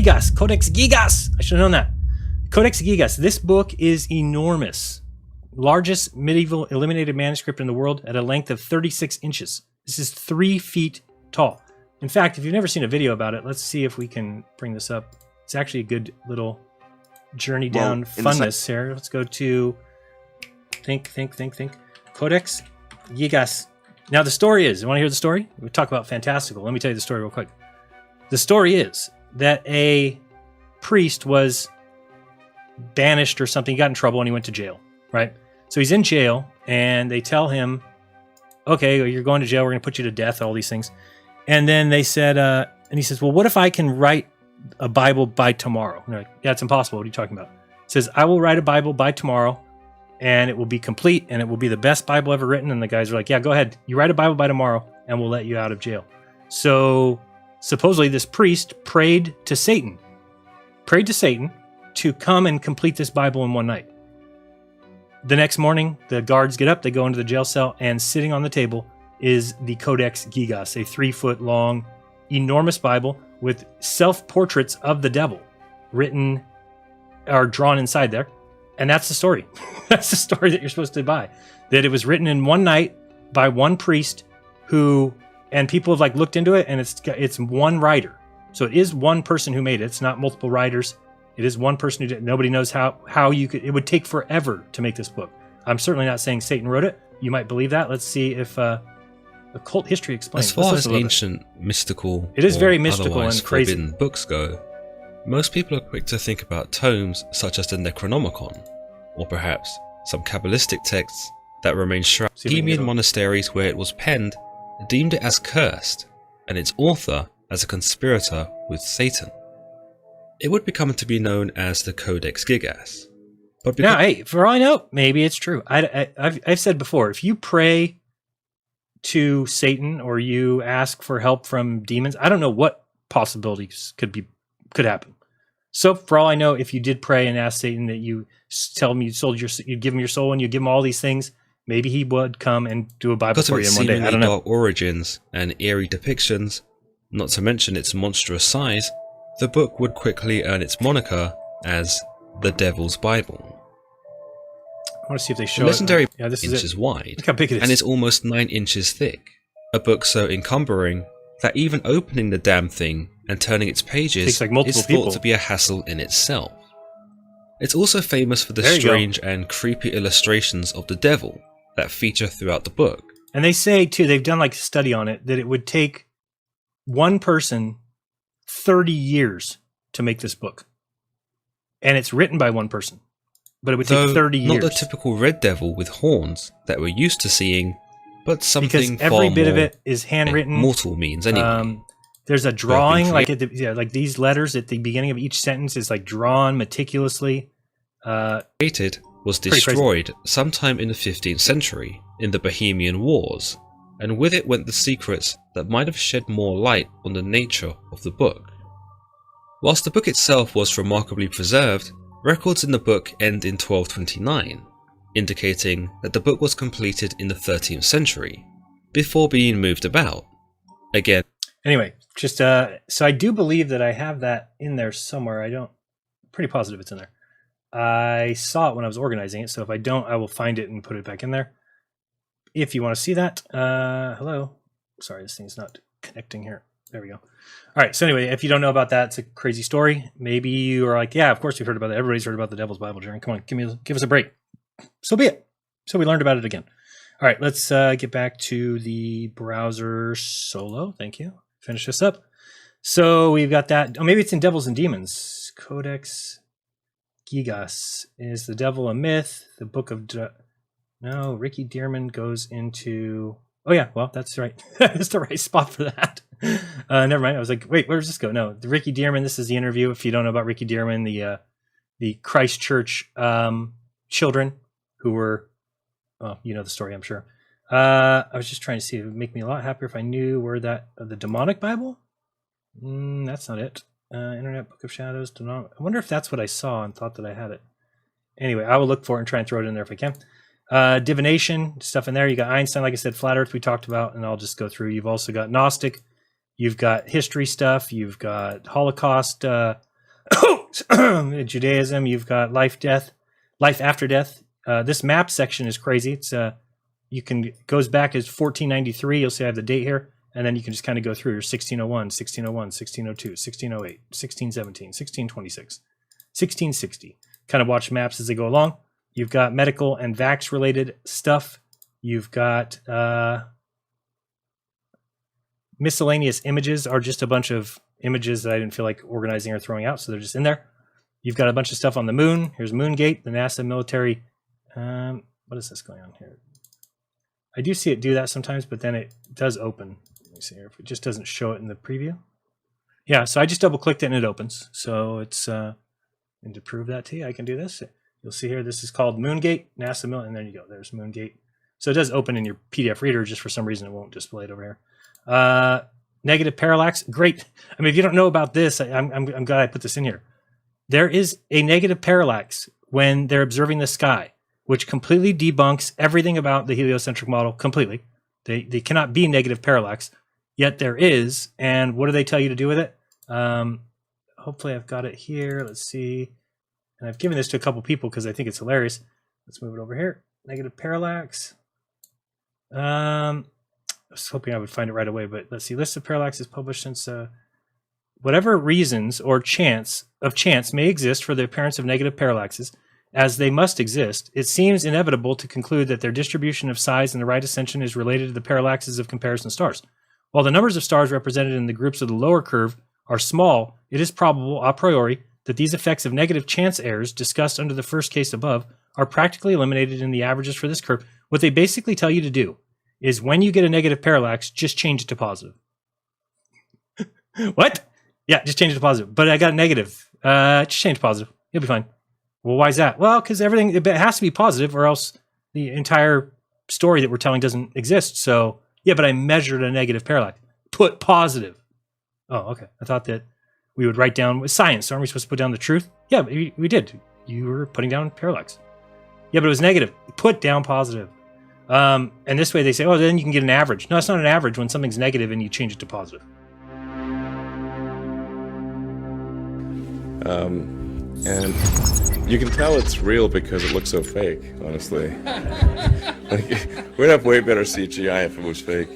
Gigas, Codex Gigas. I should have known that. Codex Gigas. This book is enormous. Largest medieval illuminated manuscript in the world at a length of 36 inches. This is 3 feet tall. In fact, if you've never seen a video about it, let's see if we can bring this up. It's actually a good little journey down funness here. Let's go to think. Codex Gigas. Now the story is, you want to hear the story? We talk about fantastical. Let me tell you the story real quick. The story is that a priest was banished or something. He got in trouble and he went to jail, right? So he's in jail and they tell him, okay, you're going to jail. We're going to put you to death, all these things. And then they said, and he says, well, what if I can write a Bible by tomorrow? And they're like, yeah, it's impossible. What are you talking about? He says, I will write a Bible by tomorrow and it will be complete and it will be the best Bible ever written. And the guys are like, yeah, go ahead. You write a Bible by tomorrow and we'll let you out of jail. So supposedly this priest prayed to Satan to come and complete this Bible in one night. The next morning, the guards get up, they go into the jail cell, and sitting on the table is the Codex Gigas, a 3-foot long, enormous Bible with self-portraits of the devil written or drawn inside there. And that's the story. That's the story that you're supposed to buy. That it was written in one night by one priest who, and people have like looked into it, and it's one writer. So it is one person who made it. It's not multiple writers. It is one person who did. Nobody knows how you could. It would take forever to make this book. I'm certainly not saying Satan wrote it. You might believe that. Let's see if occult history explains. As far as ancient, mystical, it is very mystical and crazy. Forbidden books go, most people are quick to think about tomes such as the Necronomicon, or perhaps some Kabbalistic texts that remain shrouded in Bohemian monasteries where it was penned, deemed it as cursed, and its author as a conspirator with Satan. It would become to be known as the Codex Gigas. But now, hey, for all I know, maybe it's true. I've said before, if you pray to Satan or you ask for help from demons, I don't know what possibilities could happen. So for all I know, if you did pray and ask Satan that you tell him you give him your soul and you give him all these things, maybe he would come and do a Bible for you in one day. I don't know. Dark origins and eerie depictions, not to mention its monstrous size, the book would quickly earn its moniker as the Devil's Bible. I want to see if they show legendary it. Yeah, this is inches wide. Look how big it is. And it's almost 9 inches thick. A book so encumbering that even opening the damn thing and turning its pages is thought to be a hassle in itself. It's also famous for the strange and creepy illustrations of the devil that feature throughout the book. And they say, too, they've done like a study on it, that it would take one person 30 years to make this book. And it's written by one person. But it would take 30 years. Not the typical red devil with horns that we're used to seeing, but something because every bit of it is handwritten. Mortal means anyway. There's a drawing, like like these letters at the beginning of each sentence is like drawn meticulously. Created was destroyed sometime in the 15th century in the Bohemian Wars, and with it went the secrets that might have shed more light on the nature of the book. Whilst the book itself was remarkably preserved, records in the book end in 1229, indicating that the book was completed in the 13th century, before being moved about. Again. Anyway, just so I do believe that I have that in there somewhere. Pretty positive it's in there. I saw it when I was organizing it, so if I don't, I will find it and put it back in there. If you want to see that, hello. Sorry, this thing's not connecting here. There we go. All right, so anyway, if you don't know about that, it's a crazy story. Maybe you are like, yeah, of course you've heard about it. Everybody's heard about the Devil's Bible, Jeremy. Come on, give us a break. So be it. So we learned about it again. All right, let's get back to the browser solo. Thank you. Finish this up. So we've got that. Oh, maybe it's in Devils and Demons. Codex Gigas. Is the devil a myth? The book of... No, Ricky Dearman goes into... Oh, yeah, well, that's right. That's the right spot for that. Never mind. I was like, wait, where does this go? No, the Ricky Dearman, this is the interview. If you don't know about Ricky Dearman, the Christchurch children who were... Oh, you know the story, I'm sure. I was just trying to see. It would make me a lot happier if I knew where that... the demonic Bible? That's not it. Internet Book of Shadows. I wonder if that's what I saw and thought that I had it. Anyway, I will look for it and try and throw it in there if I can. Divination, stuff in there. You got Einstein, like I said, Flat Earth we talked about, and I'll just go through. You've also got Gnostic. You've got history stuff. You've got Holocaust Judaism, you've got life, death, life after death. This map section is crazy. It's goes back as 1493. You'll see I have the date here, and then you can just kind of go through your 1601, 1601, 1602, 1608, 1617, 1626, 1660. Kind of watch maps as they go along. You've got medical and vax related stuff. You've got miscellaneous images are just a bunch of images that I didn't feel like organizing or throwing out, so they're just in there. You've got a bunch of stuff on the moon. Here's Moongate, the NASA military. What is this going on here? I do see it do that sometimes, but then it does open. Let me see here if it just doesn't show it in the preview. Yeah, so I just double clicked it and it opens. So it's and to prove that to you, I can do this. You'll see here, this is called Moongate, NASA Mill, and there you go. There's Moongate. So it does open in your PDF reader. Just for some reason, it won't display it over here. Negative parallax, great. I mean, if you don't know about this, I'm glad I put this in here. There is a negative parallax when they're observing the sky, which completely debunks everything about the heliocentric model completely. They cannot be negative parallax, yet there is. And what do they tell you to do with it? Hopefully I've got it here. Let's see. And I've given this to a couple people because I think it's hilarious. Let's move it over here. Negative parallax. I was hoping I would find it right away, but let's see. List of parallaxes published since whatever reasons or chance may exist for the appearance of negative parallaxes, as they must exist, it seems inevitable to conclude that their distribution of size in the right ascension is related to the parallaxes of comparison stars. While the numbers of stars represented in the groups of the lower curve are small, it is probable a priori that these effects of negative chance errors discussed under the first case above are practically eliminated in the averages for this curve. What they basically tell you to do is when you get a negative parallax, just change it to positive. What? Yeah, just change it to positive. But I got a negative. Just change to positive. You'll be fine. Well, why is that? Well, because everything, it has to be positive or else the entire story that we're telling doesn't exist. So, yeah, but I measured a negative parallax. Put positive. Oh, okay. I thought that we would write down with science. Aren't we supposed to put down the truth? Yeah, we did. You were putting down parallax. Yeah, but it was negative. Put down positive. And this way they say, oh, then you can get an average. No, it's not an average when something's negative and you change it to positive. And you can tell it's real because it looks so fake, honestly. Like, we'd have way better CGI if it was fake.